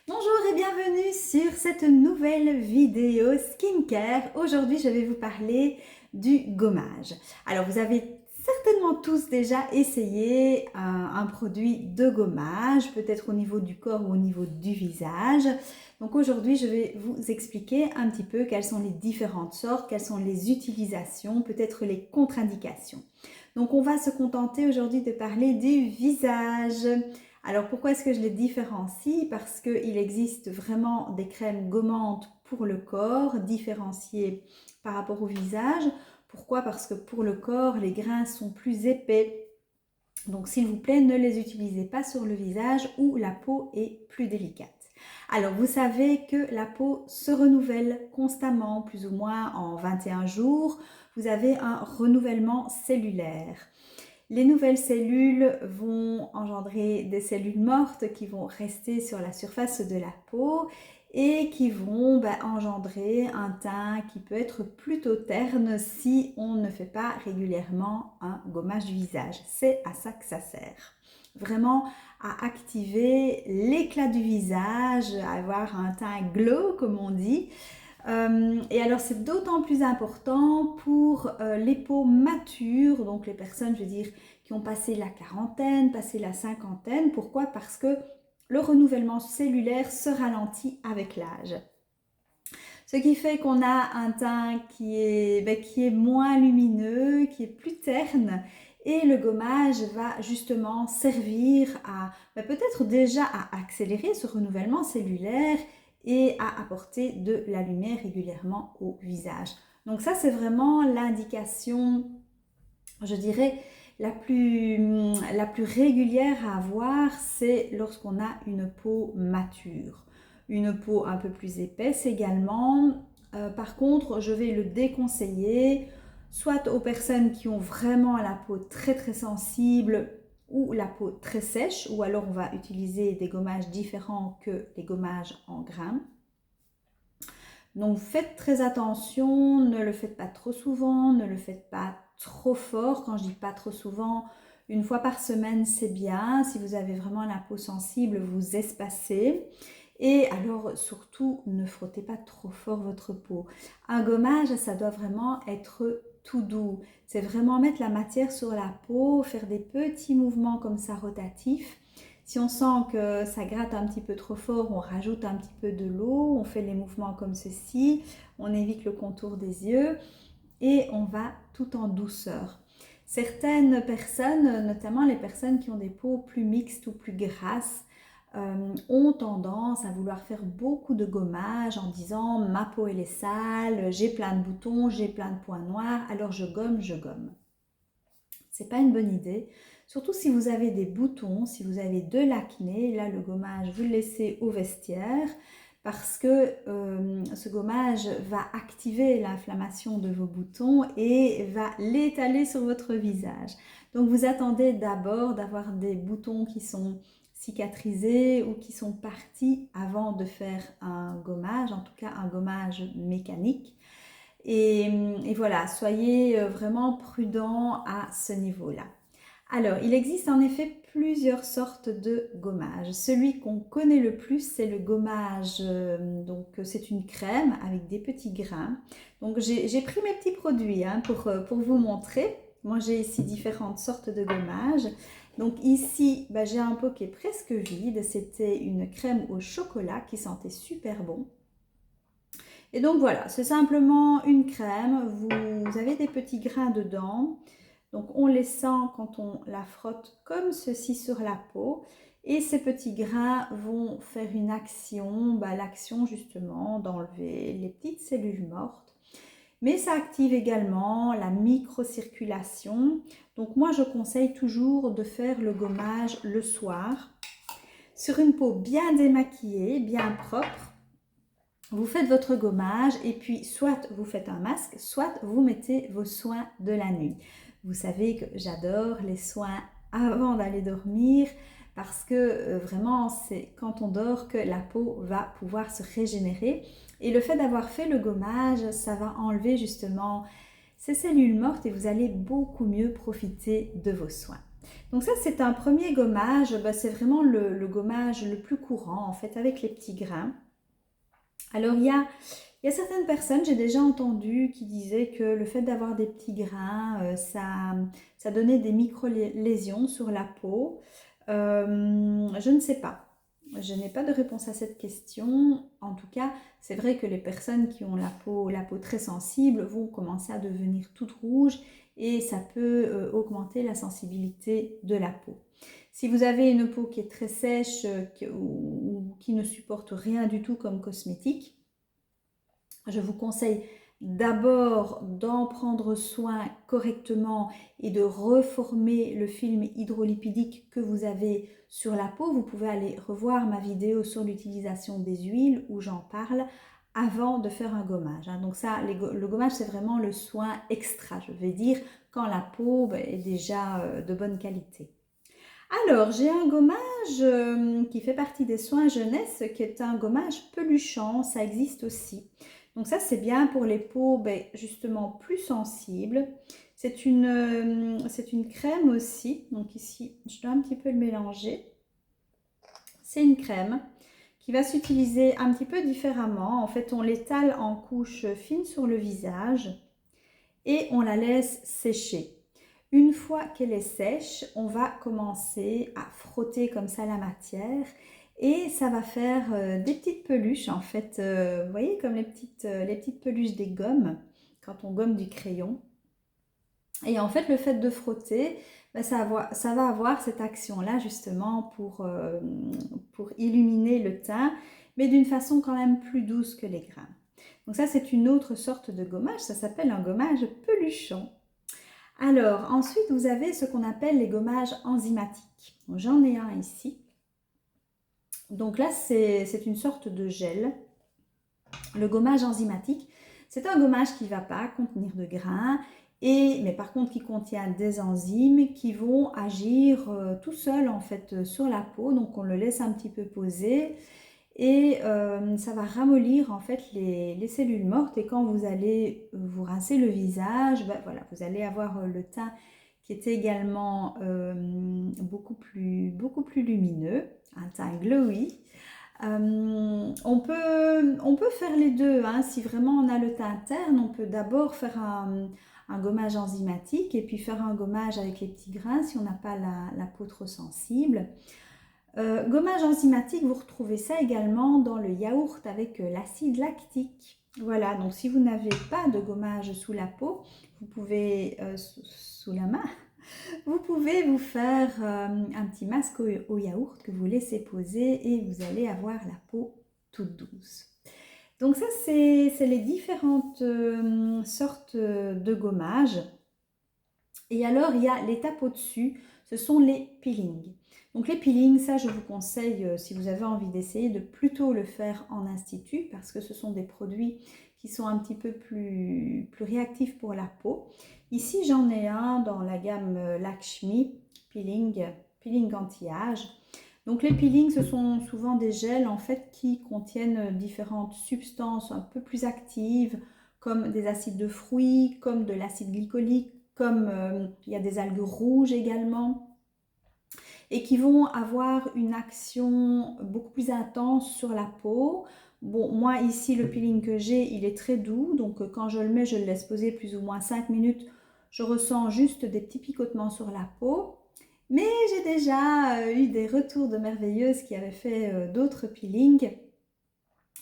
Bonjour et bienvenue sur cette nouvelle vidéo skincare. Aujourd'hui, je vais vous parler du gommage. Alors, vous avez certainement tous déjà essayé un produit de gommage, peut-être au niveau du corps ou au niveau du visage. Donc aujourd'hui, je vais vous expliquer un petit peu quelles sont les différentes sortes, quelles sont les utilisations, peut-être les contre-indications. Donc on va se contenter aujourd'hui de parler du visage. Alors pourquoi est-ce que je les différencie? Parce qu'il existe vraiment des crèmes gommantes pour le corps, différenciées par rapport au visage. Pourquoi? Parce que pour le corps, les grains sont plus épais. Donc s'il vous plaît, ne les utilisez pas sur le visage où la peau est plus délicate. Alors vous savez que la peau se renouvelle constamment, plus ou moins en 21 jours. Vous avez un renouvellement cellulaire. Les nouvelles cellules vont engendrer des cellules mortes qui vont rester sur la surface de la peau et qui vont engendrer un teint qui peut être plutôt terne si on ne fait pas régulièrement un gommage du visage. C'est à ça que ça sert. Vraiment à activer l'éclat du visage, à avoir un teint glow comme on dit. Et alors c'est d'autant plus important pour les peaux matures, donc les personnes, je veux dire, qui ont passé la quarantaine, passé la cinquantaine. Pourquoi? Parce que le renouvellement cellulaire se ralentit avec l'âge. Ce qui fait qu'on a un teint qui est moins lumineux, qui est plus terne. Et le gommage va justement servir à peut-être déjà à accélérer ce renouvellement cellulaire et à apporter de la lumière régulièrement au visage. Donc ça, c'est vraiment l'indication, je dirais, la plus régulière à avoir, c'est lorsqu'on a une peau mature. Une peau un peu plus épaisse également. Par contre, je vais le déconseiller, soit aux personnes qui ont vraiment la peau très très sensible ou la peau très sèche, ou alors on va utiliser des gommages différents que les gommages en grains. Donc faites très attention, ne le faites pas trop souvent, ne le faites pas trop fort. Quand je dis pas trop souvent, une fois par semaine c'est bien. Si vous avez vraiment la peau sensible, vous espacez. Et alors surtout, ne frottez pas trop fort votre peau. Un gommage, ça doit vraiment être tout doux. C'est vraiment mettre la matière sur la peau, faire des petits mouvements comme ça rotatifs. Si on sent que ça gratte un petit peu trop fort, on rajoute un petit peu de l'eau, on fait les mouvements comme ceci, on évite le contour des yeux et on va tout en douceur. Certaines personnes, notamment les personnes qui ont des peaux plus mixtes ou plus grasses, ont tendance à vouloir faire beaucoup de gommage en disant ma peau elle est sale, j'ai plein de boutons, j'ai plein de points noirs, alors je gomme, je gomme. C'est pas une bonne idée. Surtout si vous avez des boutons, si vous avez de l'acné, là le gommage, vous le laissez au vestiaire parce que ce gommage va activer l'inflammation de vos boutons et va l'étaler sur votre visage. Donc vous attendez d'abord d'avoir des boutons qui sont cicatrisés ou qui sont partis avant de faire un gommage, en tout cas un gommage mécanique. Et voilà, soyez vraiment prudents à ce niveau-là. Alors, il existe en effet plusieurs sortes de gommage. Celui qu'on connaît le plus, c'est le gommage, donc c'est une crème avec des petits grains. Donc j'ai pris mes petits produits pour vous montrer. Moi j'ai ici différentes sortes de gommage. Donc ici, j'ai un pot qui est presque vide. C'était une crème au chocolat qui sentait super bon. Et donc voilà, c'est simplement une crème. Vous avez des petits grains dedans. Donc on les sent quand on la frotte comme ceci sur la peau. Et ces petits grains vont faire une action, l'action justement d'enlever les petites cellules mortes. Mais ça active également la microcirculation. Donc moi je conseille toujours de faire le gommage le soir sur une peau bien démaquillée, bien propre. Vous faites votre gommage et puis soit vous faites un masque, soit vous mettez vos soins de la nuit. Vous savez que j'adore les soins avant d'aller dormir parce que vraiment c'est quand on dort que la peau va pouvoir se régénérer. Et le fait d'avoir fait le gommage, ça va enlever justement ces cellules mortes et vous allez beaucoup mieux profiter de vos soins. Donc ça, c'est un premier gommage. Bah, c'est vraiment le gommage le plus courant, en fait, avec les petits grains. Alors, il y a certaines personnes, j'ai déjà entendu, qui disaient que le fait d'avoir des petits grains, ça donnait des micro-lésions sur la peau. Je ne sais pas. Je n'ai pas de réponse à cette question. En tout cas, c'est vrai que les personnes qui ont la peau très sensible vont commencer à devenir toutes rouges et ça peut augmenter la sensibilité de la peau. Si vous avez une peau qui est très sèche ou qui ne supporte rien du tout comme cosmétique, je vous conseille d'abord d'en prendre soin correctement et de reformer le film hydrolipidique que vous avez sur la peau. Vous pouvez aller revoir ma vidéo sur l'utilisation des huiles où j'en parle avant de faire un gommage. Donc ça, le gommage, c'est vraiment le soin extra, je vais dire, quand la peau est déjà de bonne qualité. Alors, j'ai un gommage qui fait partie des soins jeunesse, qui est un gommage peluchant, ça existe aussi. Donc ça, c'est bien pour les peaux justement plus sensibles. C'est une crème aussi, donc ici, je dois un petit peu le mélanger. C'est une crème qui va s'utiliser un petit peu différemment. En fait, on l'étale en couches fines sur le visage et on la laisse sécher. Une fois qu'elle est sèche, on va commencer à frotter comme ça la matière et ça va faire des petites peluches en fait, vous voyez comme les petites peluches des gommes quand on gomme du crayon. Et en fait le fait de frotter, ça va avoir cette action-là justement pour illuminer le teint, mais d'une façon quand même plus douce que les grains. Donc ça c'est une autre sorte de gommage, ça s'appelle un gommage peluchon. Alors, ensuite, vous avez ce qu'on appelle les gommages enzymatiques. J'en ai un ici. Donc là, c'est une sorte de gel. Le gommage enzymatique, c'est un gommage qui ne va pas contenir de grains, mais par contre qui contient des enzymes qui vont agir tout seul en fait sur la peau. Donc on le laisse un petit peu poser et ça va ramollir en fait les cellules mortes et quand vous allez vous rincer le visage, voilà, vous allez avoir le teint qui est également beaucoup plus lumineux, un teint glowy. On peut faire les deux, hein. Si vraiment on a le teint terne, on peut d'abord faire un gommage enzymatique et puis faire un gommage avec les petits grains si on n'a pas la peau trop sensible. Gommage enzymatique, vous retrouvez ça également dans le yaourt avec l'acide lactique. Voilà, donc si vous n'avez pas de gommage sous la peau, vous pouvez, sous la main, vous pouvez vous faire un petit masque au yaourt que vous laissez poser et vous allez avoir la peau toute douce. Donc ça, c'est les différentes sortes de gommage. Et alors, il y a l'étape au-dessus, ce sont les peelings. Donc les peelings, ça je vous conseille, si vous avez envie d'essayer, de plutôt le faire en institut parce que ce sont des produits qui sont un petit peu plus réactifs pour la peau. Ici, j'en ai un dans la gamme Lakshmi peeling anti-âge. Donc les peelings, ce sont souvent des gels en fait qui contiennent différentes substances un peu plus actives comme des acides de fruits, comme de l'acide glycolique, comme il y a des algues rouges également et qui vont avoir une action beaucoup plus intense sur la peau. Bon, moi ici le peeling que j'ai, il est très doux, donc quand je le mets, je le laisse poser plus ou moins 5 minutes. Je ressens juste des petits picotements sur la peau. Mais j'ai déjà eu des retours de merveilleuses qui avaient fait d'autres peelings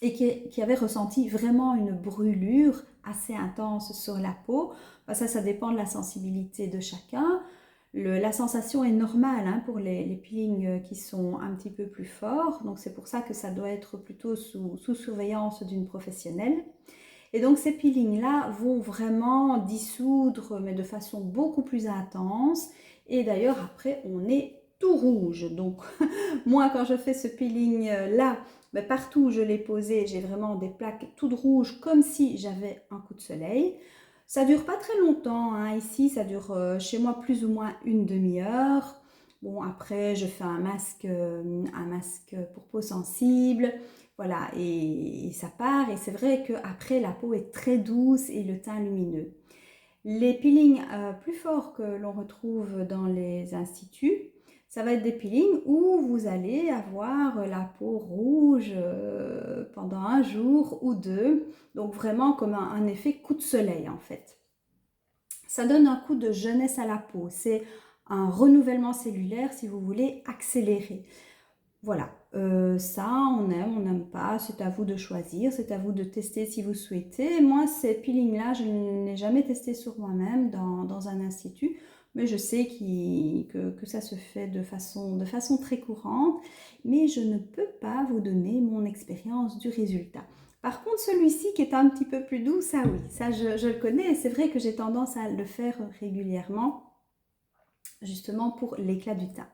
et qui avaient ressenti vraiment une brûlure assez intense sur la peau. Ça dépend de la sensibilité de chacun. La sensation est normale hein, pour les peelings qui sont un petit peu plus forts. Donc c'est pour ça que ça doit être plutôt sous surveillance d'une professionnelle. Et donc ces peelings-là vont vraiment dissoudre, mais de façon beaucoup plus intense. Et d'ailleurs après on est tout rouge. Donc moi quand je fais ce peeling-là, partout où je l'ai posé, j'ai vraiment des plaques toutes rouges comme si j'avais un coup de soleil. Ça dure pas très longtemps, hein. Ici ça dure chez moi plus ou moins une demi-heure. Bon après je fais un masque pour peau sensible, voilà et ça part et c'est vrai qu'après la peau est très douce et le teint lumineux. Les peelings plus forts que l'on retrouve dans les instituts, ça va être des peelings où vous allez avoir la peau rouge pendant un jour ou deux. Donc vraiment comme un effet coup de soleil en fait. Ça donne un coup de jeunesse à la peau. C'est un renouvellement cellulaire si vous voulez accélérer. Voilà, ça on aime, on n'aime pas, c'est à vous de choisir, c'est à vous de tester si vous souhaitez. Moi, ces peelings-là, je ne l'ai jamais testé sur moi-même dans un institut, mais je sais que ça se fait de façon très courante, mais je ne peux pas vous donner mon expérience du résultat. Par contre, celui-ci qui est un petit peu plus doux, ça oui, ça je le connais et c'est vrai que j'ai tendance à le faire régulièrement, justement pour l'éclat du teint.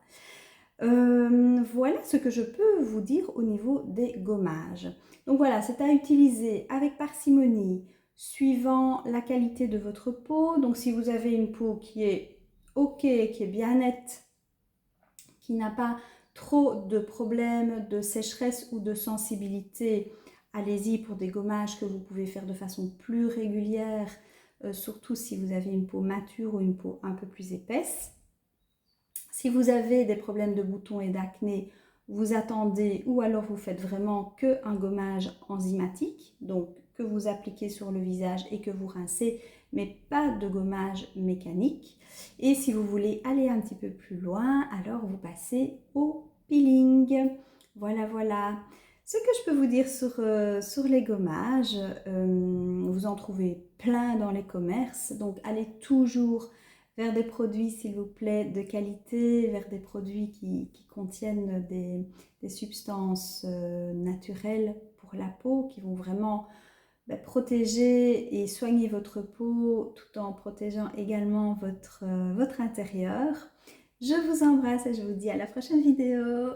Voilà ce que je peux vous dire au niveau des gommages. Donc voilà, c'est à utiliser avec parcimonie, suivant la qualité de votre peau. Donc si vous avez une peau qui est ok, qui est bien nette, qui n'a pas trop de problèmes de sécheresse ou de sensibilité, allez-y pour des gommages que vous pouvez faire de façon plus régulière, surtout si vous avez une peau mature ou une peau un peu plus épaisse. Si vous avez des problèmes de boutons et d'acné, vous attendez ou alors vous faites vraiment qu'un gommage enzymatique, donc que vous appliquez sur le visage et que vous rincez, mais pas de gommage mécanique. Et si vous voulez aller un petit peu plus loin, alors vous passez au peeling. Voilà, voilà. Ce que je peux vous dire sur les gommages, vous en trouvez plein dans les commerces, donc allez toujours vers des produits, s'il vous plaît, de qualité, vers des produits qui contiennent des substances naturelles pour la peau, qui vont vraiment protéger et soigner votre peau tout en protégeant également votre intérieur. Je vous embrasse et je vous dis à la prochaine vidéo.